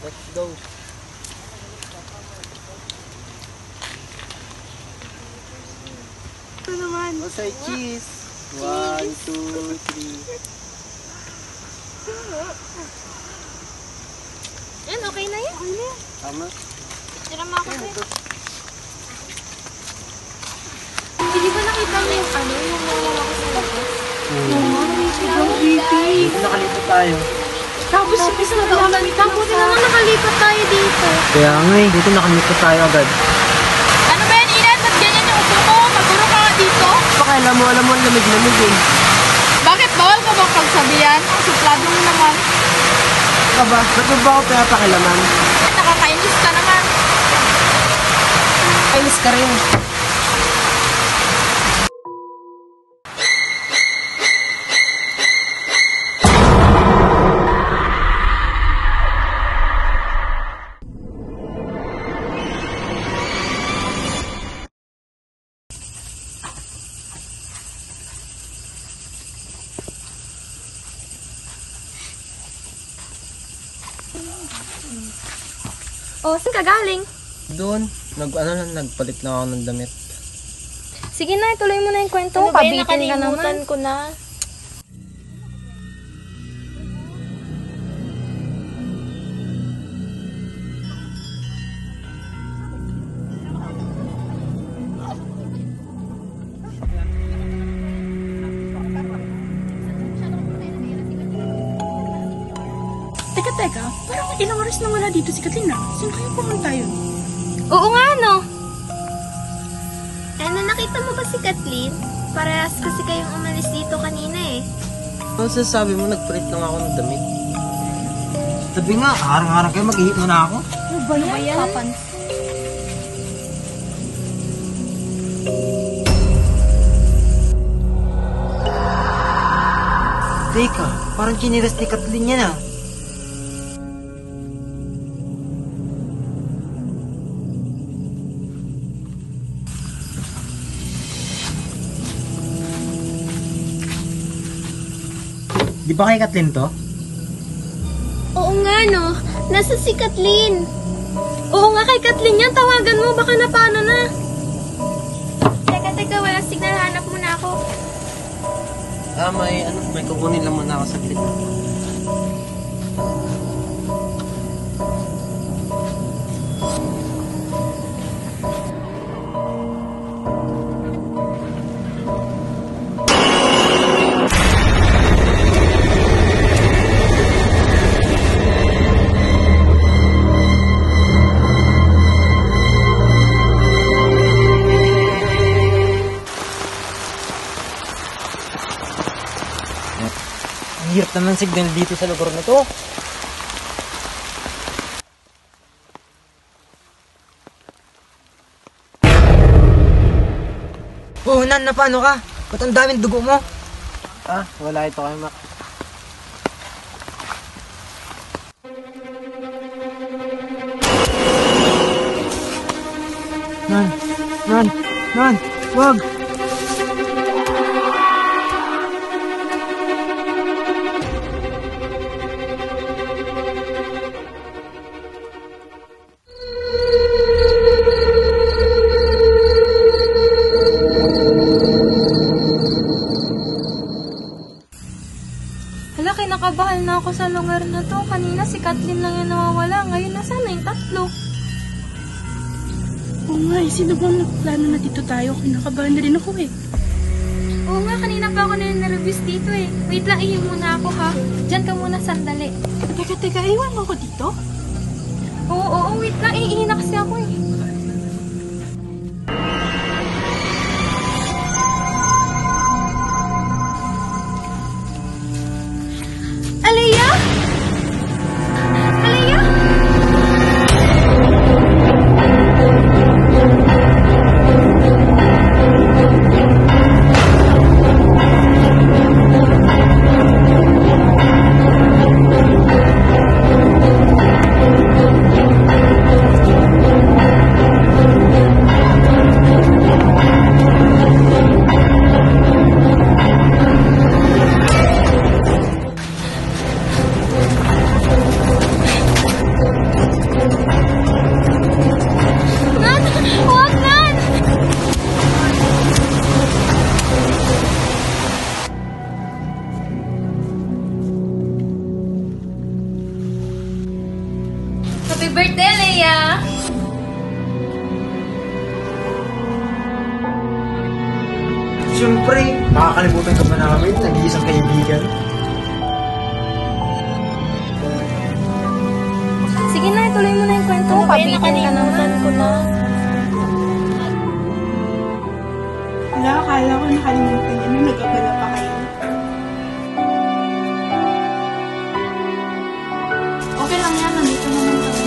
Let's go. Ano naman? O say cheese. 1, 2, 3. Yan, okay na yan. Tama. Tira mo ako sa'yo. Hindi ba nakita mo yung ano? Yung nawala ko sa labas? Dito nakalipat tayo. Tapos isa na naman. Tapos naman nakalipat tayo dito. Kaya nga eh, dito nakalipat tayo agad. Ano ba yan, Inan? Ba't ganyan yung upo mo? Maguro ka nga dito. Alam mo, lamig-lamig eh. Bakit bawal ka bang pagsabihan? Ang suplado mo naman. Aba, ba't mo ba ako pinapakilaman? Nakakainis ka naman. Kainis ka rin. Oh, saan ka galing? Doon, nagpalit na ako ng damit. Sige na, ituloy mo na yung kwento. Ano ba yun? Pabitin ka Nakalimutan naman. ko na. Teka, parang ilang oras na wala dito si Katrina. Saan kayo pumunta yun? Oo nga, no? Ano, nakita mo ba si Kathleen? Parehas kasi kayong umalis dito kanina eh. Ano sasabi mo, nagpalit lang ako ng damit? Sabi nga, harang-harang kayo, mag-ihip mo na ako. Ano ba yan? Papansin. Teka, parang chinilas ni Kathleen yan ah. Di ba kay Kathleen to? Oo nga no, nasa si Kathleen. Oo nga, kay Kathleen yan. Tawagan mo, baka napano na. Teka, wala signal, hanap mo na ako. May kukunin lang muna ako sa clip. Ang hirap naman signal dito sa lugar na to. Oh, Nan, na paano ka? Ba't ang daming dugo mo? Ah, wala ito kay Mac. Nan, wag! Hala, kinakabahan na ako sa lugar na to. Kanina si Kathleen lang yung nawawala. Ngayon nasa na yung tatlo. Oo nga, sino bang nagplano na dito tayo? Kinakabahan na rin ako eh. Oo nga, kanina pa ako na-nervous dito eh. Wait lang, ihi muna ako ha. Diyan ka muna sandali. Teka, iwan mo ako dito? Oo, wait lang. Ihi na kasi ako eh. Aliyah? Aliyah? Happy birthday, Leia! Siyempre, makakalimutan ka ba namin? Nag-iisang kaibigan. Sige na, tuloy mo na yung kwento mo. Pabitin ka naman. Ko na. Wala, akala ko nakalimutan niya nung nag-abala pa kayo. Okay lang yan, nandito naman kami.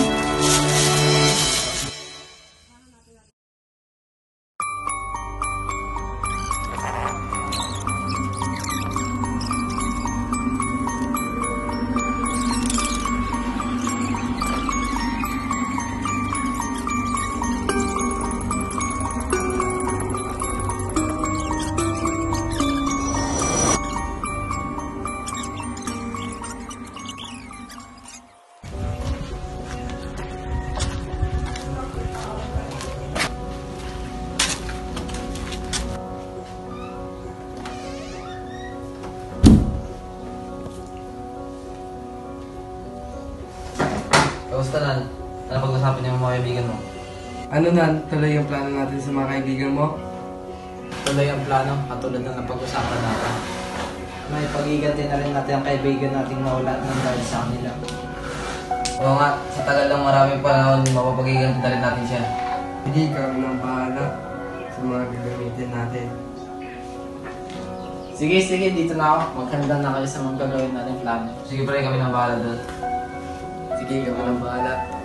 Kamusta na? Ano pag-usapan niyo ng mga kaibigan mo? Ano na, tuloy yung plano natin sa mga kaibigan mo? Tuloy ang plano, katulad ng napag-usapan natin. May pag-iganti na rin natin ang kaibigan nating nawala ng dahil sa kanila. Oo nga, sa tagal ng maraming panahon, mapapagiganti na rin natin siya. Hindi ikaw nang bahala sa mga gagamitin natin. Sige, dito na ako. Maghanda na kayo sa mga gagawin natin plano. Sige pa rin kami ng bahala doon. Sige, ikaw nang bahala.